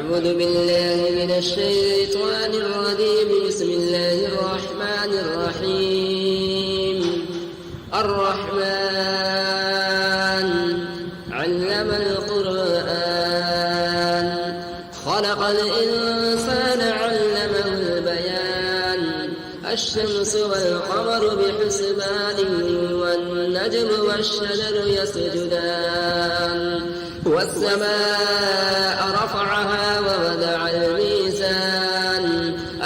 أعوذ بالله من الشيطان الرجيم. بسم الله الرحمن الرحيم. الرحمن علم القرآن خلق الإنسان علمه البيان الشمس والقمر بحسبان والنجم والشجر يسجدان والسماء رفعها ووضع الميزان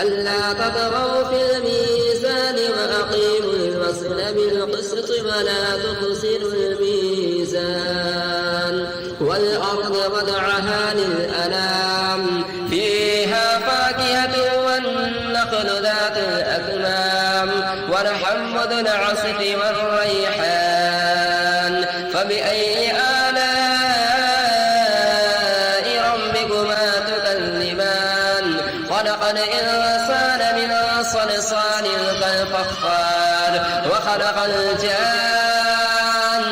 ألا تطغوا في الميزان وأقيموا الوزن بالقسط ولا تخسروا الميزان والأرض وضعها للأنام فيها فاكهة والنخل ذات الأكمام والحب ذو العصف والريحان فبأي آلاء ربكما تكذبان خلق الإنسان من صلصال كالفخار وخلق الجان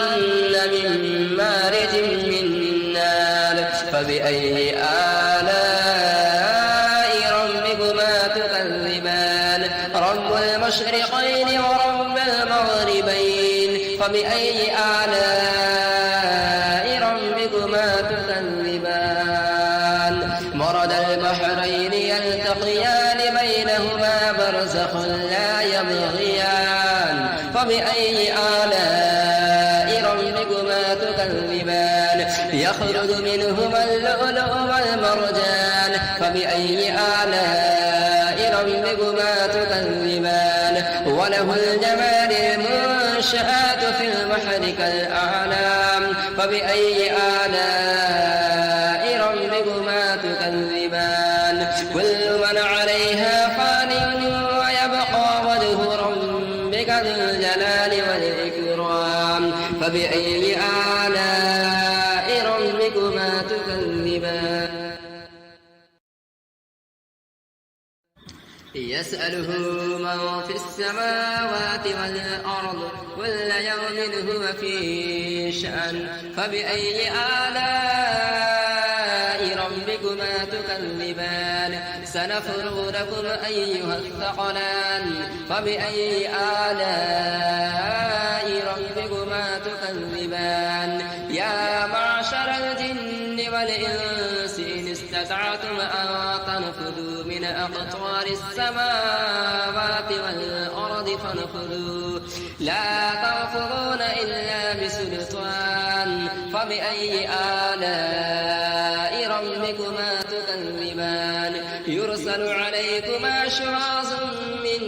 من مارج من نار فبأي آلاء ربكما تكذبان رب المشرقين ورب المغربين فبأي آلاء ربكما تكذبان مرج البحرين يلتقيان بينهما برزخ لا يبغيان فبأي آلاء ربكما تكذبان يخرج منهما اللؤلؤ والمرجان فبأي آلاء ربكما تكذبان وله الجمال المنشآت في البحر كالأعلام فبأي آلاء ربكما تكذبان كل من عليها فان ويبقى وجه ربك ذو الجلال والإكرام فبأي آلاء ربكما تكذبان يسأله من في السماوات والأرض كل يوم هو في شأن فبأي آلاء ربكما تكذبان سنفرغ لكم أيها الثقلان فبأي آلاء ربكما تكذبان يا معشر الجن والإنس إن استطعتم أن تنفذوا من أقطار السماوات والأرض فانفذوا لا تنفذون إلا بسلطان فبأي آلاء ربكما تكذبان يرسل عليكما شواظ من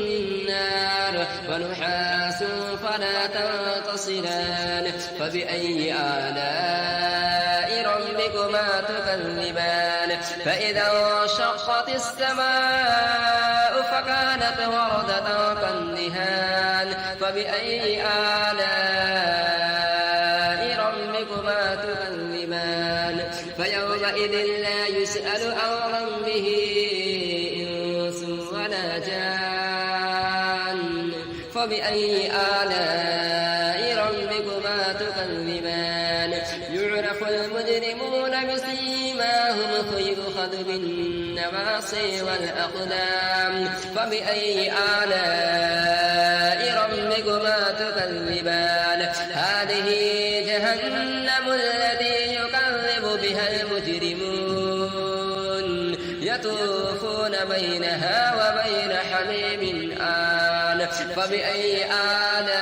نار ونحاس فلا تنتصران فبأي آلاء ربكما تكذبان فإذا انشقت السماء فكانت وردة كالدهان فبأي آلاء ربكما تكذبان فيومئذ لا يسأل عن ذنبه إنس ولا جان فبأي آلاء ربكما تكذبان يعرف المجرمون بسيماهم فيؤخذ بالنواصي والأقدام فبأي آلاء ربكما تكذبان هذه جهنم التي يكذب بها المجرمون يطوفون بينها وبين حميم آن فبأي آلاء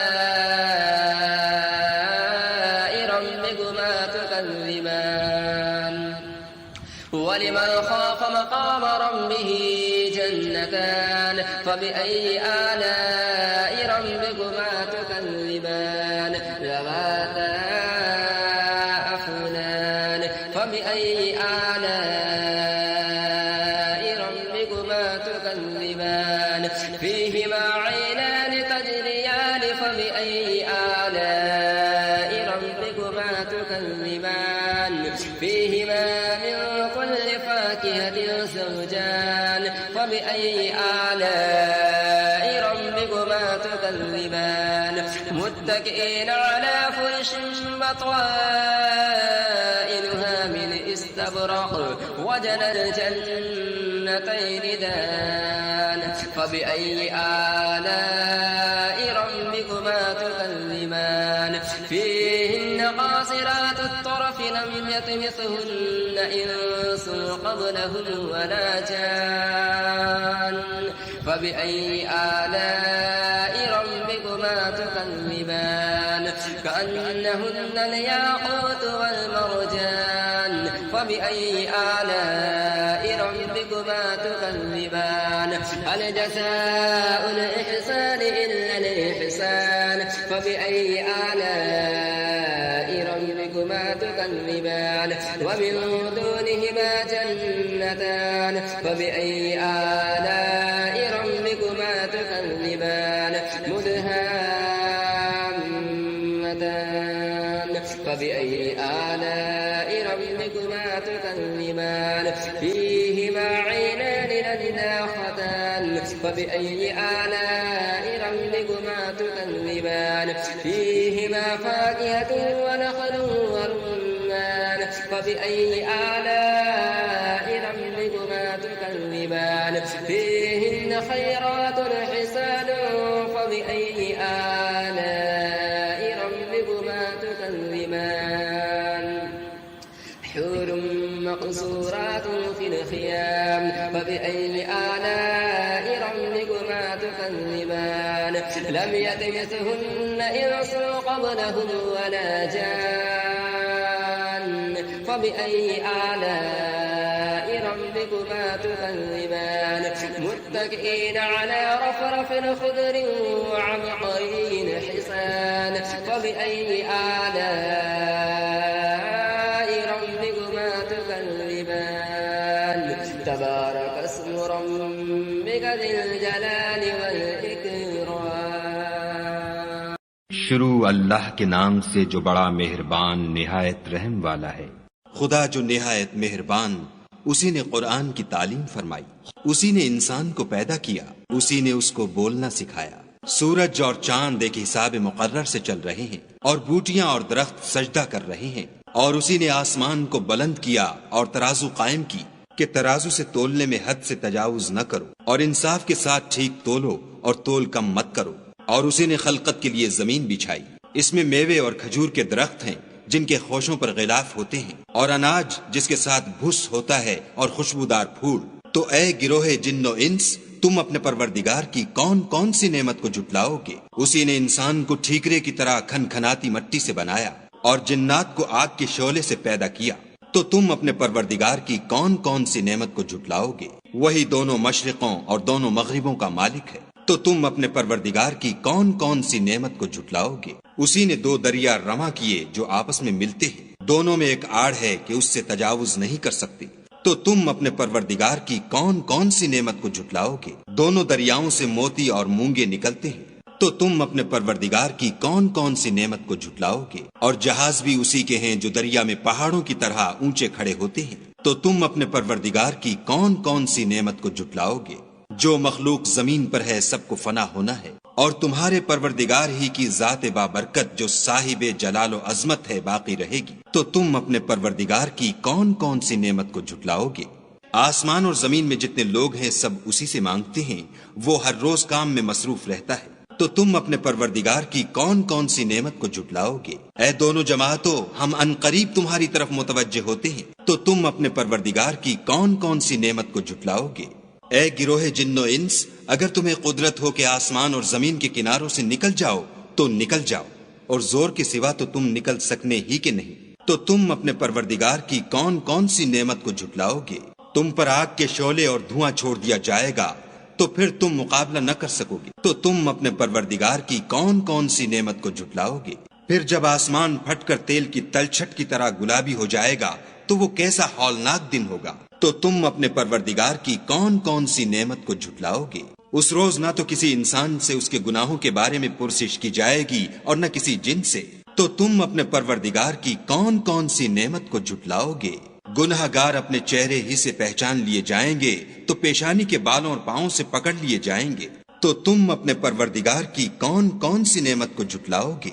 ربكما تكذبان ولمن خاف مقام ربه جنتان فبأي آلاء ربكما تكذبان ذواتا أفنان فبأي آلاء ربكما تكذبان فيهما عينان تجريان فبأي آلاء ربكما تكذبان فيهما من كل فاكهة زوجان فبأي آلاء ربكما تكذبان متكئين على فرش بطائنها من استبرق وجنى الجنتين دان فبأي آلاء ربكما تكذبان فيهن قاصرات الطرف لم يطمثهن إنس قبلهم ولا جان فبأي آلاء ربكما تكذبان كأنهن الياقوت والمرجان فبأي آلاء ربكما تكذبان هل جزاء الإحسان إلا الإحسان فبأي آلاء ربكما تكذبان ومن دونهما جنتان فبأي آلاء ربكما تكذبان مدهامتان فبأي آلاء ربكما تكذبان فيهما عينان نضاختان فبأي آلاء ربكما تكذبان فيهما فاكهة ونخل ورمان فبأي آلاء ربكما تكذبان فيهن خيرات حسان فبأي آلاء ربكما تكذبان حور مقصورات في الخيام فبأي آلاء ربكما تكذبان لم يطمثهن إنس قبلهم ولا جان فبأي آلاء ربكما تكذبان متكئين على رفرف خضر وعبقري حسان فبأي آلاء ربكما تكذبان تبارك اسم ربك ذي الجلال والإكرام شروع اللہ کے نام سے جو بڑا مہربان نہایت رحم والا ہے۔ خدا جو نہایت مہربان، اسی نے قرآن کی تعلیم فرمائی، اسی نے انسان کو پیدا کیا، اسی نے اس کو بولنا سکھایا۔ سورج اور چاند ایک حساب مقرر سے چل رہے ہیں اور بوٹیاں اور درخت سجدہ کر رہے ہیں، اور اسی نے آسمان کو بلند کیا اور ترازو قائم کی کہ ترازو سے تولنے میں حد سے تجاوز نہ کرو، اور انصاف کے ساتھ ٹھیک تولو اور تول کم مت کرو۔ اور اسی نے خلقت کے لیے زمین بچھائی، اس میں میوے اور کھجور کے درخت ہیں جن کے خوشوں پر غلاف ہوتے ہیں، اور اناج جس کے ساتھ بھس ہوتا ہے اور خوشبودار پھول۔ تو اے گروہ جن و انس، تم اپنے پروردگار کی کون کون سی نعمت کو جھٹلاؤ گے؟ اسی نے انسان کو ٹھیکرے کی طرح کھنکھناتی مٹی سے بنایا اور جنات کو آگ کے شعلے سے پیدا کیا۔ تو تم اپنے پروردگار کی کون کون سی نعمت کو جھٹلاؤ گے؟ وہی دونوں مشرقوں اور دونوں مغربوں کا مالک ہے۔ تو تم اپنے پروردگار کی کون کون سی نعمت کو جھٹلاؤ گے؟ اسی نے دو دریا رواں کیے جو آپس میں ملتے ہیں، دونوں میں ایک آڑ ہے کہ اس سے تجاوز نہیں کر سکتے۔ تو تم اپنے پروردگار کی کون کون سی نعمت کو جھٹلاؤ گے؟ دونوں دریاؤں سے موتی اور مونگے نکلتے ہیں۔ تو تم اپنے پروردگار کی کون کون سی نعمت کو جھٹلاؤ گے؟ اور جہاز بھی اسی کے ہیں جو دریا میں پہاڑوں کی طرح اونچے کھڑے ہوتے ہیں۔ تو تم اپنے پروردگار کی کون کون سی نعمت کو جھٹلاؤ گے؟ جو مخلوق زمین پر ہے سب کو فنا ہونا ہے، اور تمہارے پروردگار ہی کی ذات بابرکت جو صاحب جلال و عظمت ہے باقی رہے گی۔ تو تم اپنے پروردگار کی کون کون سی نعمت کو جھٹلاؤ گے؟ آسمان اور زمین میں جتنے لوگ ہیں سب اسی سے مانگتے ہیں، وہ ہر روز کام میں مصروف رہتا ہے۔ تو تم اپنے پروردگار کی کون کون سی نعمت کو جھٹلاؤ گے؟ اے دونوں جماعتوں، ہم عنقریب تمہاری طرف متوجہ ہوتے ہیں۔ تو تم اپنے پروردگار کی کون کون سی نعمت کو جھٹلاؤ گے؟ اے گروہ جن و انس، اگر تمہیں قدرت ہو کہ آسمان اور زمین کے کناروں سے نکل جاؤ تو نکل جاؤ، اور زور کے سوا تو تم نکل سکنے ہی کے نہیں۔ تو تم اپنے پروردگار کی کون کون سی نعمت کو جھٹلاؤ گے؟ تم پر آگ کے شعلے اور دھواں چھوڑ دیا جائے گا تو پھر تم مقابلہ نہ کر سکو گے۔ تو تم اپنے پروردگار کی کون کون سی نعمت کو جھٹلاؤ گے؟ پھر جب آسمان پھٹ کر تیل کی تلچھٹ کی طرح گلابی ہو جائے گا تو وہ کیسا ہولناک دن ہوگا۔ تو تم اپنے پروردگار کی کون کون سی نعمت کو جھٹلاؤ گے؟ اس روز نہ تو کسی انسان سے اس کے گناہوں کے بارے میں پرسش کی جائے گی اور نہ کسی جن سے۔ تو تم اپنے پروردگار کی کون کون سی نعمت کو جھٹلاؤ گے؟ گناہ گار اپنے چہرے ہی سے پہچان لیے جائیں گے تو پیشانی کے بالوں اور پاؤں سے پکڑ لیے جائیں گے۔ تو تم اپنے پروردگار کی کون کون سی نعمت کو جھٹلاؤ گے؟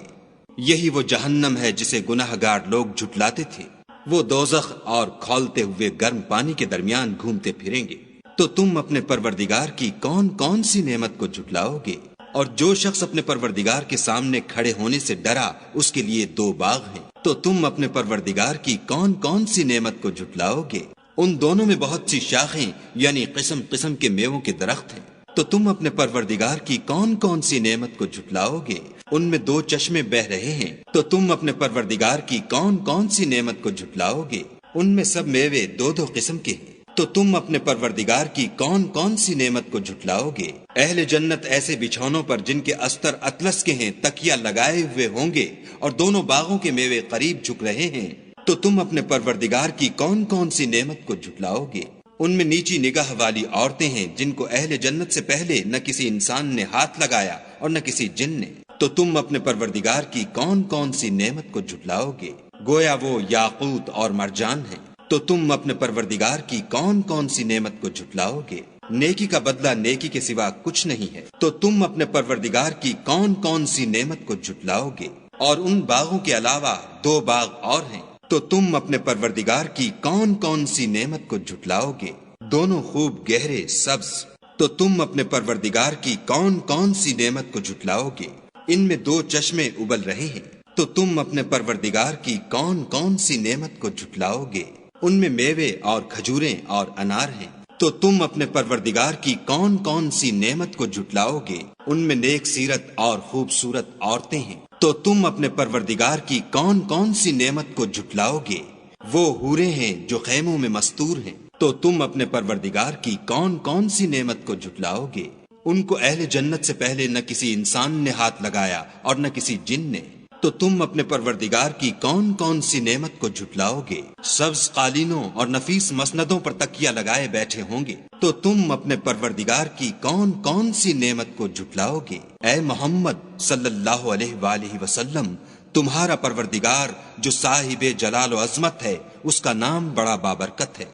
یہی وہ جہنم ہے جسے گناہ گار لوگ جھٹلاتے تھے۔ وہ دوزخ اور کھولتے ہوئے گرم پانی کے درمیان گھومتے پھریں گے۔ تو تم اپنے پروردگار کی کون کون سی نعمت کو جھٹلاؤ گے؟ اور جو شخص اپنے پروردگار کے سامنے کھڑے ہونے سے ڈرا اس کے لیے 2 باغ ہیں۔ تو تم اپنے پروردگار کی کون کون سی نعمت کو جھٹلاؤ گے؟ ان دونوں میں بہت سی شاخیں یعنی قسم قسم کے میووں کے درخت ہیں۔ تو تم اپنے پروردگار کی کون کون سی نعمت کو جھٹلاؤ گے؟ ان میں 2 چشمے بہ رہے ہیں۔ تو تم اپنے پروردگار کی کون کون سی نعمت کو جھٹلاؤ گے؟ ان میں سب میوے 2 قسم کے ہیں۔ تو تم اپنے پروردگار کی کون کون سی نعمت کو جھٹلاؤ گے؟ اہل جنت ایسے بچھونوں پر جن کے استر اطلس کے ہیں تکیہ لگائے ہوئے ہوں گے اور دونوں باغوں کے میوے قریب جھک رہے ہیں۔ تو تم اپنے پروردگار کی کون کون سی نعمت کو جھٹلاؤ گے؟ ان میں نیچی نگاہ والی عورتیں ہیں جن کو اہل جنت سے پہلے نہ کسی انسان نے ہاتھ لگایا اور نہ کسی جن نے۔ تو تم اپنے پروردگار کی کون کون سی نعمت کو جھٹلاؤ گے؟ گویا وہ یاقوت اور مرجان ہیں۔ تو تم اپنے پروردگار کی کون کون سی نعمت کو جھٹلاؤ گے؟ نیکی کا بدلہ نیکی کے سوا کچھ نہیں ہے۔ تو تم اپنے پروردگار کی کون کون سی نعمت کو جھٹلاؤ گے؟ اور ان باغوں کے علاوہ 2 باغ اور ہیں۔ تو تم اپنے پروردگار کی کون کون سی نعمت کو جھٹلاؤ گے؟ دونوں خوب گہرے سبز۔ تو تم اپنے پروردگار کی کون کون سی نعمت کو جھٹلاؤ گے؟ ان میں 2 چشمے ابل رہے ہیں۔ تو تم اپنے پروردگار کی کون کون سی نعمت کو جھٹلاؤ گے؟ ان میں میوے اور کھجوریں اور انار ہیں۔ تو تم اپنے پروردگار کی کون کون سی نعمت کو جھٹلاؤ گے؟ ان میں نیک سیرت اور خوبصورت عورتیں ہیں۔ تو تم اپنے پروردگار کی کون کون سی نعمت کو جھٹلاؤ گے؟ وہ حوریں ہیں جو خیموں میں مستور ہیں۔ تو تم اپنے پروردگار کی کون کون سی نعمت کو جھٹلاؤ گے؟ ان کو اہل جنت سے پہلے نہ کسی انسان نے ہاتھ لگایا اور نہ کسی جن نے۔ تو تم اپنے پروردگار کی کون کون سی نعمت کو جھٹلاؤ گے؟ سبز قالینوں اور نفیس مسندوں پر تکیہ لگائے بیٹھے ہوں گے۔ تو تم اپنے پروردگار کی کون کون سی نعمت کو جھٹلاؤ گے؟ اے محمد صلی اللہ علیہ وآلہ وسلم، تمہارا پروردگار جو صاحب جلال و عظمت ہے اس کا نام بڑا بابرکت ہے۔